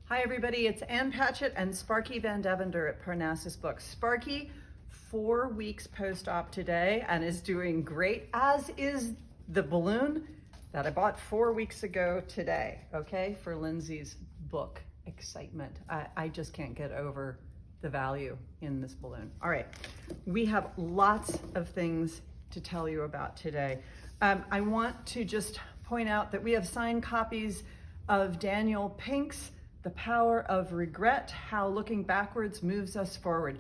Hi everybody, it's Ann Patchett and Sparky Van Devender at Parnassus Books. Sparky, 4 weeks post-op today and is doing great, as is the balloon that I bought 4 weeks ago today, okay, for Lindsay's book, Excitement. I just can't get over the value in this balloon. All right, we have lots of things to tell you about today. I want to just point out that we have signed copies of Daniel Pink's The Power of Regret, How Looking Backwards Moves Us Forward.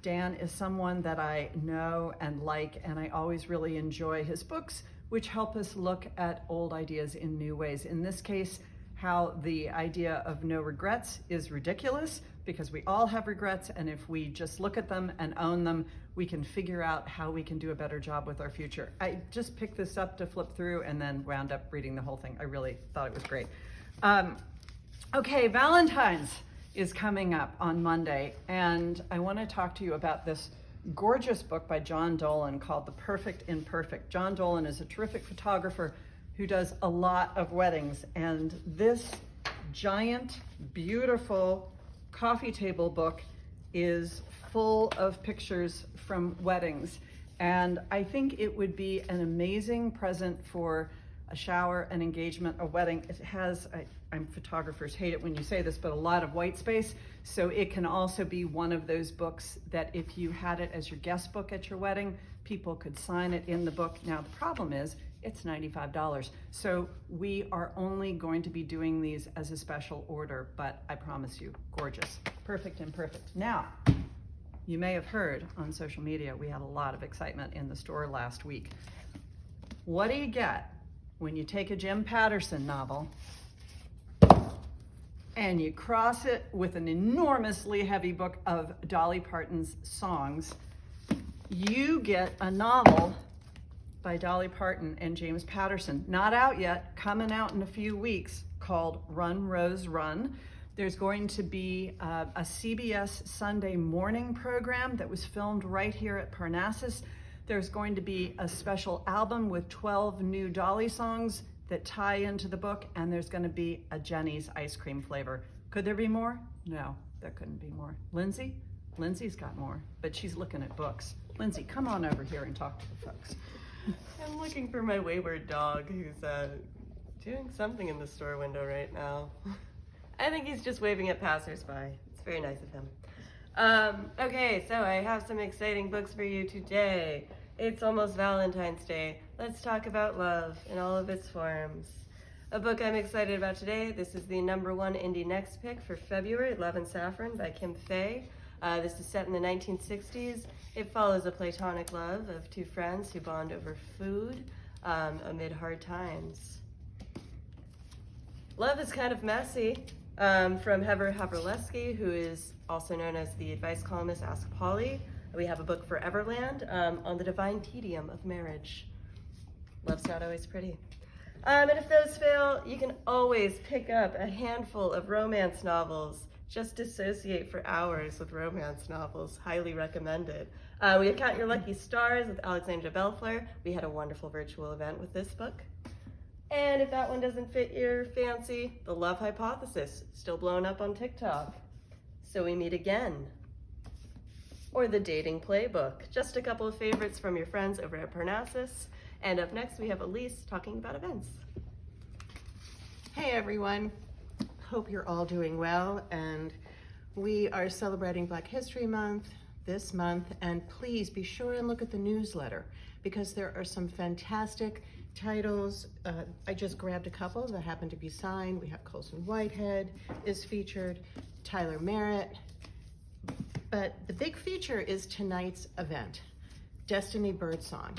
Dan is someone that I know and like, and I always really enjoy his books, which help us look at old ideas in new ways. In this case, how the idea of no regrets is ridiculous, because we all have regrets, and if we just look at them and own them, we can figure out how we can do a better job with our future. I just picked this up to flip through and then wound up reading the whole thing. I really thought it was great. Okay, Valentine's is coming up on Monday, and I want to talk to you about this gorgeous book by John Dolan called The Perfect Imperfect. John Dolan is a terrific photographer who does a lot of weddings, and this giant, beautiful coffee table book is full of pictures from weddings, and I think it would be an amazing present for a shower, an engagement, a wedding. It has, photographers hate it when you say this, but a lot of white space. So it can also be one of those books that if you had it as your guest book at your wedding, people could sign it in the book. Now the problem is it's $95. So we are only going to be doing these as a special order, but I promise you, gorgeous, perfect imperfect. Now, you may have heard on social media, we had a lot of excitement in the store last week. What do you get when you take a Jim Patterson novel and you cross it with an enormously heavy book of Dolly Parton's songs? You get a novel by Dolly Parton and James Patterson, not out yet, coming out in a few weeks, called Run, Rose, Run. There's going to be a CBS Sunday morning program that was filmed right here at Parnassus. There's going to be a special album with 12 new Dolly songs that tie into the book, and there's going to be a Jenny's ice cream flavor. Could there be more? No, there couldn't be more. Lindsay? Lindsay's got more, but she's looking at books. Lindsay, come on over here and talk to the folks. I'm looking for my wayward dog who's doing something in the store window right now. I think he's just waving at passersby. It's very nice of him. Okay, so I have some exciting books for you today. It's almost Valentine's Day. Let's talk about love in all of its forms. A book I'm excited about today, this is the #1 indie next pick for February, Love and Saffron by Kim Fay. This is set in the 1960s. It follows a platonic love of two friends who bond over food amid hard times. Love is Kind of Messy, from Heather Havrilesky, who is also known as the advice columnist Ask Polly. We have a book for Everland on the divine tedium of marriage. Love's not always pretty. And if those fail, you can always pick up a handful of romance novels. Just dissociate for hours with romance novels. Highly recommended. We have Count Your Lucky Stars with Alexandra Belfleur. We had a wonderful virtual event with this book. And if that one doesn't fit your fancy, The Love Hypothesis, still blowing up on TikTok. So We Meet Again. Or The Dating Playbook. Just a couple of favorites from your friends over at Parnassus. And up next, we have Elise talking about events. Hey everyone, hope you're all doing well, and we are celebrating Black History Month this month, and please be sure and look at the newsletter because there are some fantastic titles. I just grabbed a couple that happen to be signed. We have Colson Whitehead is featured, Tyler Merritt, but the big feature is tonight's event, Destiny Birdsong.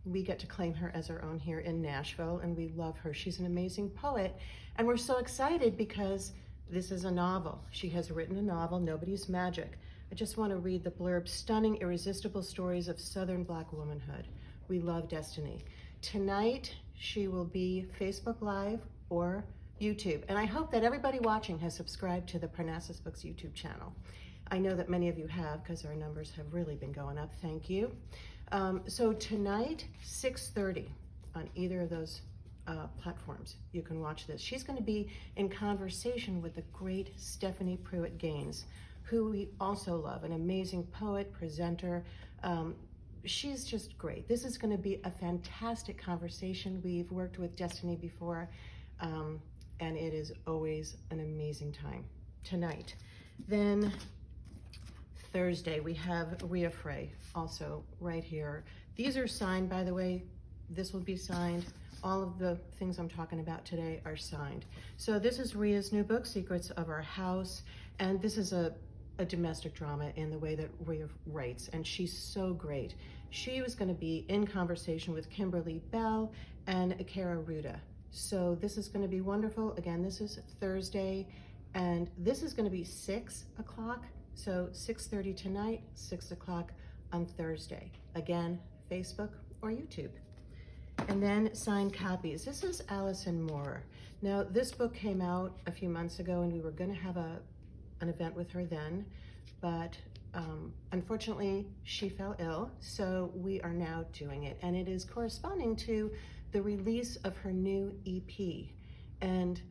We get to claim her as our own here in Nashville, and we love her. She's an amazing poet, and we're so excited because this is a novel. She has written a novel, Nobody's Magic. I just want to read the blurb. Stunning, irresistible stories of Southern Black womanhood. We love Destiny. Tonight, she will be Facebook Live or YouTube, and I hope that everybody watching has subscribed to the Parnassus Books YouTube channel. I know that many of you have because our numbers have really been going up. Thank you. So tonight, 6:30 on either of those platforms. You can watch this. She's going to be in conversation with the great Stephanie Pruitt Gaines, who we also love, an amazing poet, presenter. She's just great. This is going to be a fantastic conversation. We've worked with Destiny before, and it is always an amazing time. Tonight. Then Thursday, we have Rhea Frey, also right here. These are signed, by the way. This will be signed. All of the things I'm talking about today are signed. So this is Rhea's new book, Secrets of Our House, and this is a domestic drama in the way that Rhea writes, and she's so great. She was going to be in conversation with Kimberly Bell and Akira Ruda. So this is going to be wonderful. Again, this is Thursday, and this is going to be 6 o'clock. So 6:30 tonight, 6 o'clock on Thursday. Again, Facebook or YouTube. And then signed copies. This is Allison Moore. Now, this book came out a few months ago, and we were going to have an event with her then, but unfortunately, she fell ill, so we are now doing it. And it is corresponding to the release of her new EP. And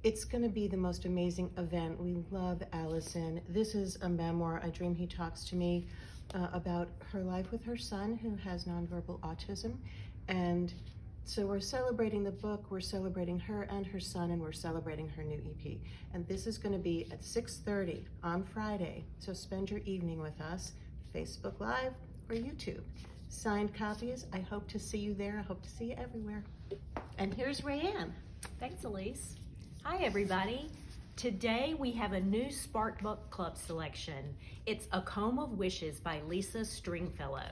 it's going to be the most amazing event. We love Allison. This is a memoir, A Dream He Talks to Me, about her life with her son who has nonverbal autism. And so we're celebrating the book, we're celebrating her and her son, and we're celebrating her new EP. And this is going to be at 6:30 on Friday. So spend your evening with us, Facebook Live or YouTube. Signed copies. I hope to see you there. I hope to see you everywhere. And here's Rayanne. Thanks, Elise. Hi, everybody. Today we have a new Spark Book Club selection. It's A Comb of Wishes by Lisa Stringfellow.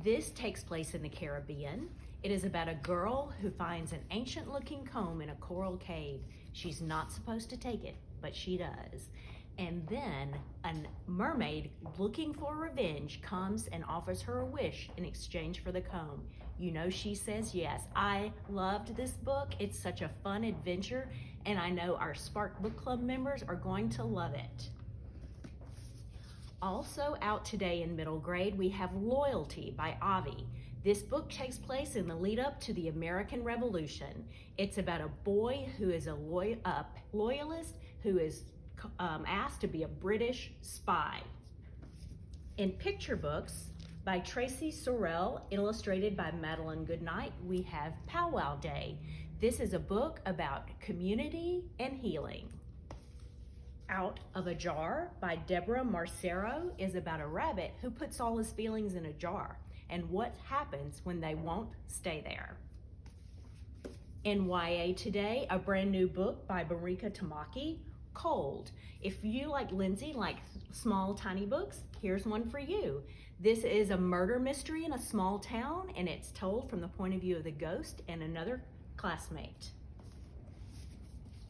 This takes place in the Caribbean. It is about a girl who finds an ancient-looking comb in a coral cave. She's not supposed to take it, but she does. And then a mermaid looking for revenge comes and offers her a wish in exchange for the comb. You know she says yes. I loved this book. It's such a fun adventure, and I know our Spark Book Club members are going to love it. Also out today in middle grade, we have Loyalty by Avi. This book takes place in the lead up to the American Revolution. It's about a boy who is a loyalist who is asked to be a British spy. In picture books by Tracy Sorrell, illustrated by Madeline Goodnight, we have Powwow Day. This is a book about community and healing. Out of a Jar by Deborah Marcero is about a rabbit who puts all his feelings in a jar and what happens when they won't stay there. In YA today, a brand new book by Marika Tamaki, Cold. If you, like Lindsay, like small, tiny books, here's one for you. This is a murder mystery in a small town, and it's told from the point of view of the ghost and another classmate.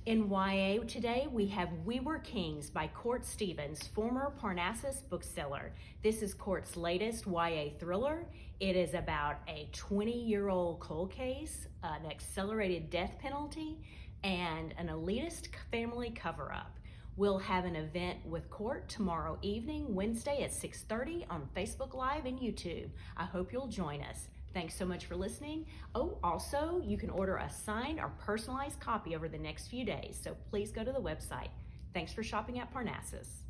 In YA today, we have We Were Kings by Court Stevens, former Parnassus bookseller. This is Court's latest YA thriller. It is about a 20-year-old cold case, an accelerated death penalty, and an elitist family cover-up. We'll have an event with Court tomorrow evening, Wednesday at 6:30 on Facebook Live and YouTube. I hope you'll join us. Thanks so much for listening. Oh, also, you can order a signed or personalized copy over the next few days, so please go to the website. Thanks for shopping at Parnassus.